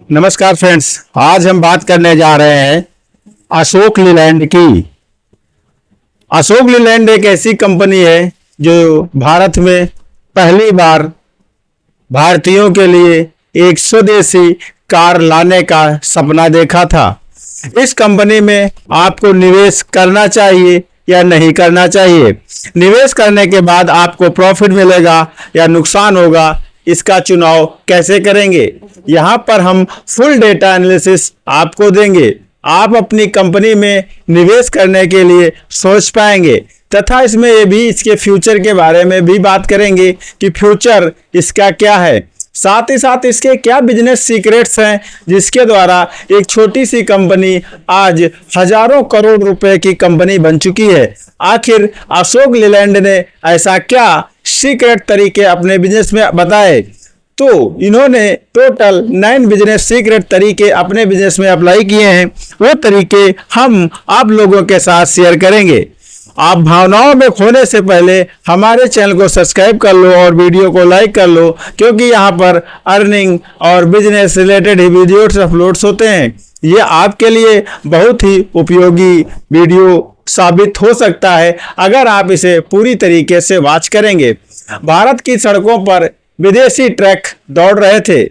नमस्कार फ्रेंड्स, आज हम बात करने जा रहे हैं अशोक लीलैंड की। अशोक लीलैंड एक ऐसी कंपनी है जो भारत में पहली बार भारतीयों के लिए एक स्वदेशी कार लाने का सपना देखा था। इस कंपनी में आपको निवेश करना चाहिए या नहीं करना चाहिए, निवेश करने के बाद आपको प्रॉफिट मिलेगा या नुकसान होगा, इसका चुनाव कैसे करेंगे, यहाँ पर हम फुल डेटा एनालिसिस आपको देंगे। आप अपनी कंपनी में निवेश करने के लिए सोच पाएंगे तथा इसमें ये भी इसके फ्यूचर के बारे में भी बात करेंगे कि फ्यूचर इसका क्या है, साथ ही साथ इसके क्या बिजनेस सीक्रेट्स हैं जिसके द्वारा एक छोटी सी कंपनी आज हजारों करोड़ रुपए की कंपनी बन चुकी है। आखिर अशोक लीलैंड ने ऐसा क्या सीक्रेट तरीके अपने बिजनेस में बताए, तो इन्होंने टोटल 9 बिजनेस सीक्रेट तरीके अपने बिजनेस में अप्लाई किए हैं। वो तरीके हम आप लोगों के साथ शेयर करेंगे। आप भावनाओं में खोने से पहले हमारे चैनल को सब्सक्राइब कर लो और वीडियो को लाइक कर लो, क्योंकि यहाँ पर अर्निंग और बिजनेस रिलेटेड ही वीडियोस अपलोड्स होते हैं। ये आपके लिए बहुत ही उपयोगी वीडियो साबित हो सकता है अगर आप इसे पूरी तरीके से वॉच करेंगे। भारत की सड़कों पर विदेशी ट्रक दौड़ रहे थे।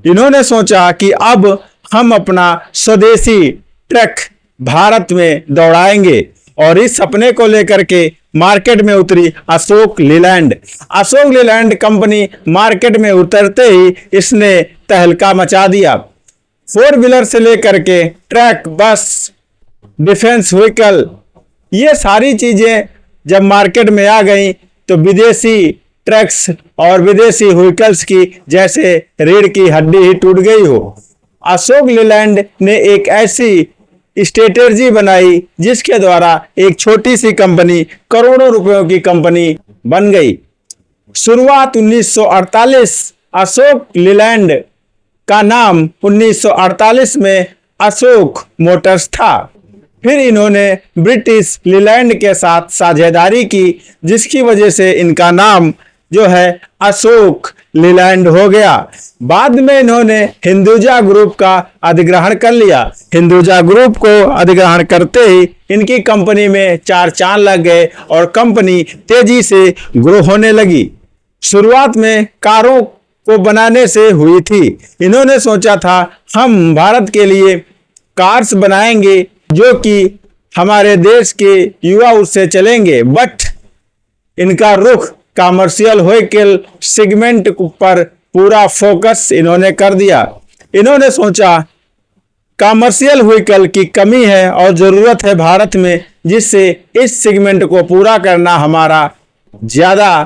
इन्होंने सोचा कि अब हम अपना स्वदेशी ट्रक भारत में दौड़ाएंगे और इस सपने को लेकर के मार्केट में उतरी अशोक लीलैंड। अशोक लीलैंड कंपनी मार्केट में उतरते ही इसने तहलका मचा दिया। 4 व्हीलर से लेकर के ट्रक, बस, डिफेंस व्हीकल, ये सारी चीजें जब मार्केट में आ गई तो विदेशी ट्रक्स और विदेशी व्हीकल्स की जैसे रीढ़ की हड्डी ही टूट गई हो। अशोक लीलैंड ने एक ऐसी स्ट्रेटेजी बनाई जिसके द्वारा एक छोटी सी कंपनी करोड़ों रुपयों की कंपनी बन गई। शुरुआत 1948, अशोक लीलैंड का नाम 1948 में अशोक मोटर्स था। फिर इन्होंने ब्रिटिश लीलैंड के साथ साझेदारी की जिसकी वजह से इनका नाम जो है अशोक लीलैंड हो गया। बाद में इन्होंने हिंदुजा ग्रुप का अधिग्रहण कर लिया। हिंदुजा ग्रुप को अधिग्रहण करते ही इनकी कंपनी में 4 चांद लग गए और कंपनी तेजी से ग्रो होने लगी। शुरुआत में कारों को बनाने से हुई थी। इन्होंने सोचा था हम भारत के लिए कार्स बनाएंगे जो कि हमारे देश के युवा उससे चलेंगे, बट इनका रुख कमर्शियल व्हीकल सेगमेंट पर पूरा फोकस इन्होंने कर दिया। इन्होंने सोचा कमर्शियल व्हीकल की कमी है और ज़रूरत है भारत में, जिससे इस सेगमेंट को पूरा करना हमारा ज़्यादा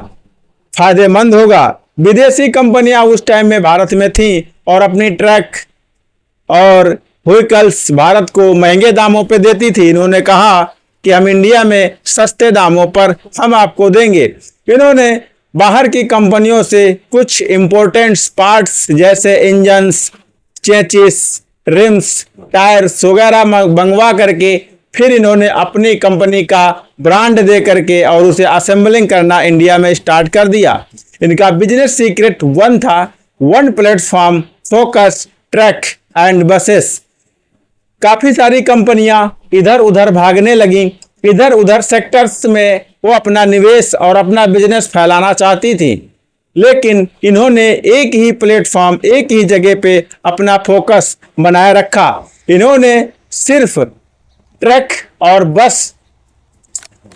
फायदेमंद होगा। विदेशी कंपनियां उस टाइम में भारत में थीं और अपनी ट्रक और व्हीकल्स भारत को महंगे दामों पे देती थी। इन्होंने कहा कि हम इंडिया में सस्ते दामों पर हम आपको देंगे। इन्होंने बाहर की कंपनियों से कुछ इम्पोर्टेंट पार्ट्स जैसे इंजन्स, चेचिस, रिम्स, टायर्स वगैरह मंगवा करके फिर इन्होंने अपनी कंपनी का ब्रांड दे करके और उसे असेंबलिंग करना इंडिया में स्टार्ट कर दिया। इनका बिजनेस सीक्रेट 1 था, 1 platform, focus, truck and buses. काफी सारी कंपनियां इधर उधर भागने लगी, इधर उधर सेक्टर्स में वो अपना निवेश और अपना बिजनेस फैलाना चाहती थी, लेकिन इन्होंने एक ही प्लेटफॉर्म, एक ही जगह पे अपना फोकस बनाए रखा। इन्होंने सिर्फ ट्रक और बस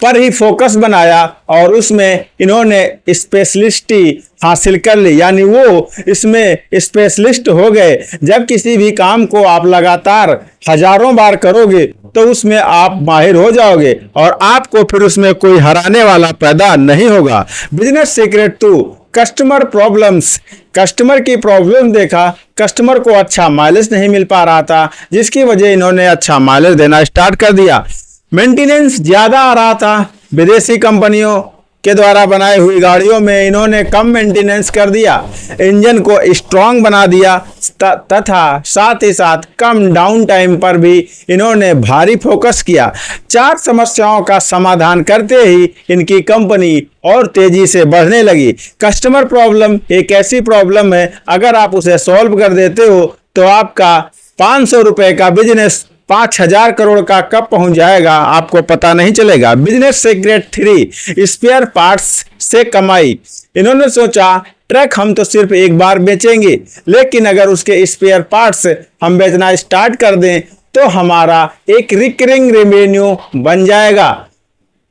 पर ही फोकस बनाया और उसमें इन्होंने स्पेशलिस्टी हासिल कर ली, यानी वो इसमें स्पेशलिस्ट हो गए। जब किसी भी काम को आप लगातार हजारों बार करोगे तो उसमें आप माहिर हो जाओगे और आपको फिर उसमें कोई हराने वाला पैदा नहीं होगा। Business secret 2, customer problems. Customer की प्रॉब्लम देखा, कस्टमर को अच्छा माइलेज नहीं मिल पा रहा था, जिसकी वजह इन्होंने अच्छा माइलेज देना स्टार्ट कर दिया। मेंटेनेंस ज़्यादा आ रहा था, विदेशी कंपनियों के द्वारा बनाई हुई गाड़ियों में इन्होंने कम मेंटेनेंस कर दिया, इंजन को स्ट्रांग बना दिया तथा साथ ही साथ कम डाउन टाइम पर भी इन्होंने भारी फोकस किया। 4 समस्याओं का समाधान करते ही इनकी कंपनी और तेजी से बढ़ने लगी। कस्टमर प्रॉब्लम एक ऐसी प्रॉब्लम है, अगर आप उसे सॉल्व कर देते हो तो आपका 500 रुपए का बिजनेस 5000 करोड़ का कब पहुंच जाएगा आपको पता नहीं चलेगा। बिजनेस सीक्रेट 3, स्पेयर पार्ट्स से कमाई। इन्होंने सोचा ट्रक हम तो सिर्फ एक बार बेचेंगे, लेकिन अगर उसके स्पेयर पार्ट्स हम बेचना स्टार्ट कर दें तो हमारा एक रिकरिंग रेवेन्यू बन जाएगा।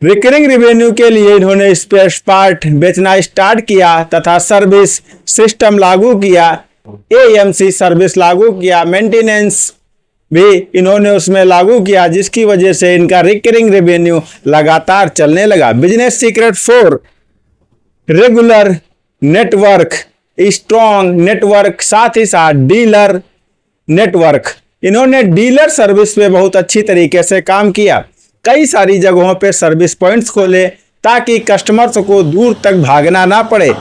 रिकरिंग रेवेन्यू के लिए इन्होंने स्पेयर पार्ट बेचना स्टार्ट किया तथा सर्विस सिस्टम लागू किया, AMC सर्विस लागू किया, मेंटेनेंस भी इन्होंने उसमें लागू किया, जिसकी वजह से इनका रिकरिंग रेवेन्यू लगातार चलने लगा। Business secret 4, regular network, strong network, साथ ही साथ डीलर नेटवर्क। इन्होंने डीलर सर्विस पे बहुत अच्छी तरीके से काम किया। कई सारी जगहों पे सर्विस पॉइंट्स खोले ताकि कस्टमर्स को दूर तक भागना ना पड़े।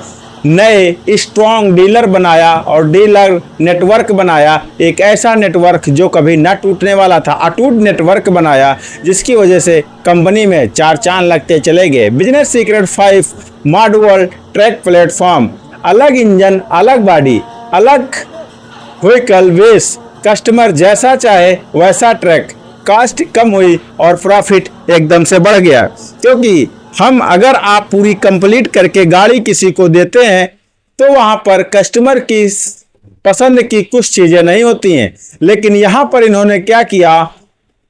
नए स्ट्रॉन्ग डीलर बनाया और डीलर नेटवर्क बनाया, एक ऐसा नेटवर्क जो कभी न टूटने वाला था, अटूट नेटवर्क बनाया, जिसकी वजह से कंपनी में 4 चांद लगते चले गए। Business secret 5, modular track platform, अलग इंजन, अलग बॉडी, अलग व्हीकल बेस, कस्टमर जैसा चाहे वैसा ट्रैक। कॉस्ट कम हुई और प्रॉफिट एकदम से बढ़ गया, क्योंकि अगर आप पूरी कंप्लीट करके गाड़ी किसी को देते हैं तो वहां पर कस्टमर की पसंद की कुछ चीजें नहीं होती हैं, लेकिन यहां पर इन्होंने क्या किया,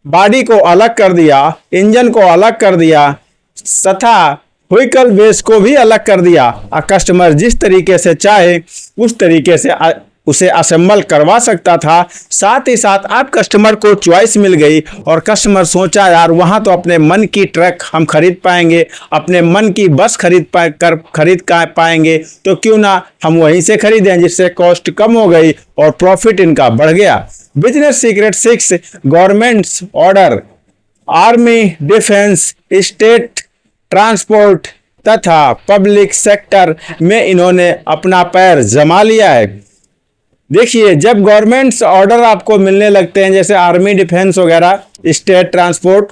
बॉडी को अलग कर दिया, इंजन को अलग कर दिया तथा व्हीकल बेस को भी अलग कर दिया। कस्टमर जिस तरीके से चाहे उस तरीके से उसे असेंबल करवा सकता था। साथ ही साथ आप कस्टमर को चॉइस मिल गई और कस्टमर सोचा यार वहाँ तो अपने मन की ट्रक हम खरीद पाएंगे, अपने मन की बस खरीद पाएंगे, तो क्यों ना हम वहीं से खरीदें, जिससे कॉस्ट कम हो गई और प्रॉफिट इनका बढ़ गया। Business secret 6, governments order, army, defence, state transport तथा पब्लिक सेक्टर में इन्होंने अपना पैर जमा लिया है। देखिए, जब गवर्नमेंट्स ऑर्डर आपको मिलने लगते हैं, जैसे आर्मी, डिफेंस वगैरह, स्टेट ट्रांसपोर्ट,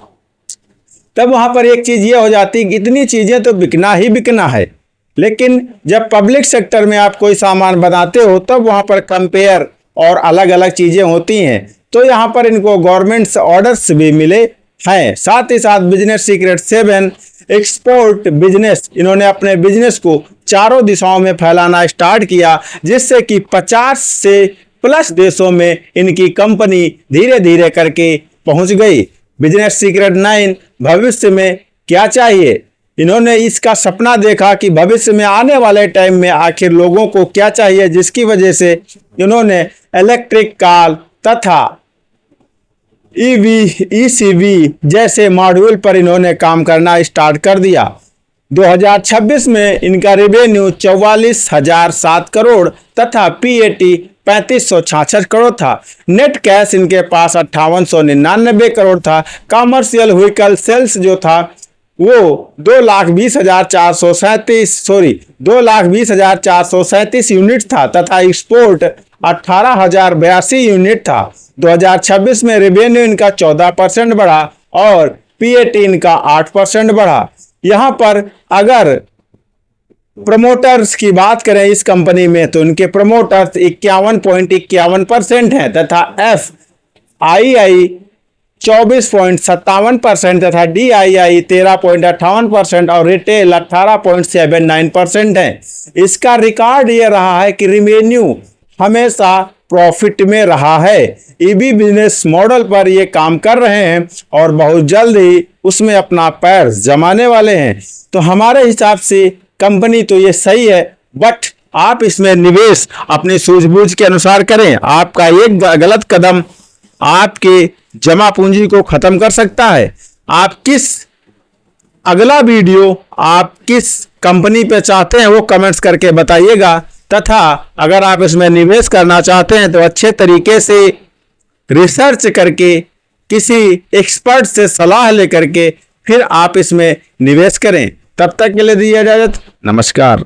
तब वहां पर एक चीज ये हो जाती है कि इतनी चीजें तो बिकना ही बिकना है, लेकिन जब पब्लिक सेक्टर में आप कोई सामान बनाते हो तब वहां पर कंपेयर और अलग अलग चीजें होती हैं, तो यहाँ पर इनको गवर्नमेंट्स ऑर्डर्स भी मिले हैं। साथ ही साथ बिजनेस सीक्रेट 7, एक्सपोर्ट बिजनेस, इन्होंने अपने बिजनेस को चारों दिशाओं में फैलाना स्टार्ट किया, जिससे कि 50 से प्लस देशों में इनकी कंपनी धीरे धीरे करके पहुंच गई। बिजनेस सीक्रेट 9, भविष्य में क्या चाहिए। इन्होंने इसका सपना देखा कि भविष्य में आने वाले टाइम में आखिर लोगों को क्या चाहिए, जिसकी वजह से इन्होंने इलेक्ट्रिक कार तथा ECV जैसे मॉड्यूल पर इन्होंने काम करना स्टार्ट कर दिया। 2026 में इनका रेवेन्यू 44,007 करोड़ तथा PAT 3566 करोड़ था। नेट कैश इनके पास 5899 करोड़ था। कॉमर्शियल व्हीकल सेल्स जो था वो 2,20,437 यूनिट था तथा एक्सपोर्ट 18,082 यूनिट था। 2026 में रेवेन्यू इनका 14% बढ़ा और PAT इनका 8% बढ़ा। यहाँ पर अगर प्रमोटर्स की बात करें इस कंपनी में, तो इनके प्रमोटर्स 51.51% हैं तथा FII 24.57% तथा DII 13.58% और रिटेल 18.79% है। इसका रिकॉर्ड ये रहा है कि रेवेन्यू हमेशा प्रॉफिट में रहा है। EV बिजनेस मॉडल पर ये काम कर रहे हैं और बहुत जल्द ही उसमें अपना पैर जमाने वाले हैं। तो हमारे हिसाब से कंपनी तो ये सही है, बट आप इसमें निवेश अपनी सूझबूझ के अनुसार करें। आपका एक गलत कदम आपके जमा पूंजी को खत्म कर सकता है। अगला वीडियो आप किस कंपनी पे चाहते हैं वो कमेंट्स करके बताइएगा, तथा अगर आप इसमें निवेश करना चाहते हैं तो अच्छे तरीके से रिसर्च करके किसी एक्सपर्ट से सलाह लेकर के फिर आप इसमें निवेश करें। तब तक के लिए दीजिए इजाजत। नमस्कार।